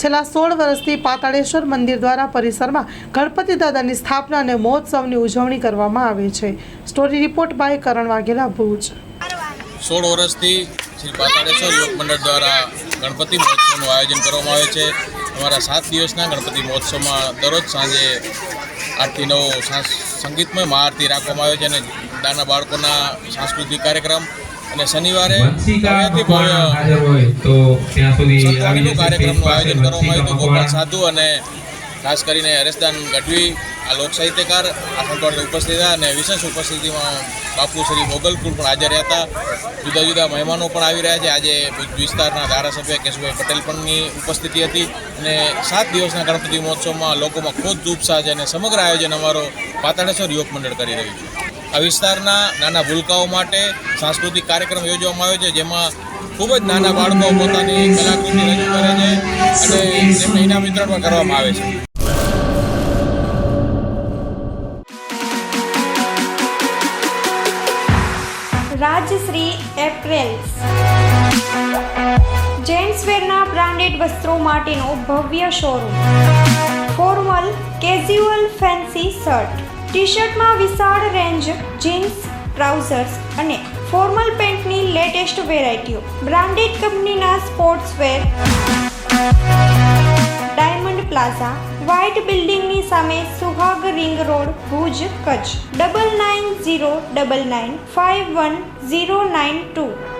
છેલ્લા 16 વર્ષથી પાતાળેશ્વર મંદિર દ્વારા પરિસરમાં ગણપતિ દાદાની સ્થાપના અને મહોત્સવની ઉજવણી કરવામાં આવે છે. સ્ટોરી રિપોર્ટ બાય કરણ વાઘેલા, ભુજ. 16 વર્ષથી શ્રી પાતાળેશ્વર યોગ મંડળ દ્વારા ગણપતિ મહોત્સવનું આયોજન કરવામાં આવે છે. અમારા 7 દિવસના ગણપતિ મહોત્સવમાં દરરોજ સાંજે 8 થી 9 સંગીતમય મહાઆરતી રાખવામાં આવે છે અને નાના બાળકોના સાંસ્કૃતિક કાર્યક્રમ અને શનિવારે ભવ્યથી ભવ્ય સંતવાણીનું કાર્યક્રમનું આયોજન કરવામાં આવ્યું હતું. ગોપાલ સાધુ અને ખાસ કરીને હરેશદાન ગઢવી આ લોક સાહિત્યકાર આ સંતવાણીને ઉપસ્થિત હતા અને વિશેષ ઉપસ્થિતિમાં બાપુ શ્રી મોગલકુળ પણ હાજર હતા. જુદા જુદા મહેમાનો પણ આવી રહ્યા છે. આજે ભુજ વિસ્તારના ધારાસભ્ય કેશુભાઈ પટેલ પણની ઉપસ્થિતિ હતી અને 7 દિવસના ગણપતિ મહોત્સવમાં લોકોમાં ખૂબ જ ઉત્સાહ છે અને સમગ્ર આયોજન અમારો પાતાળેશ્વર યોગ મંડળ કરી રહ્યું છે. આ વિસ્તારના નાના ભૂલકાઓ માટે સાંસ્કૃતિક કાર્યક્રમ યોજવામાં આવ્યો છે, જેમાં ખૂબ જ નાના બાળકો પોતાની કલાકૃતિ રજૂ કરે છે અને તેમને ઇનામ વિતરણ પણ કરવામાં આવે છે. રાજશ્રી એપ્રેલ્સ જેન્ટ્સવેરના બ્રાન્ડેડ વસ્ત્રો માટેનો ભવ્ય showroom. Formal, casual, fancy shirt, T શર્ટમાં વિશાળ રેન્જ, જીન્સ, ટ્રાઉઝર્સ અને ફોર્મલ પેન્ટની લેટેસ્ટ વેરાયટીઓ. બ્રાન્ડેડ કંપનીના સ્પોર્ટ્સવેર. ડાયમંડ પ્લાઝા, વ્હાઇટ બિલ્ડિંગની સામે, સુહાગ રિંગ રોડ, ભુજ, કચ્છ. 9909951092.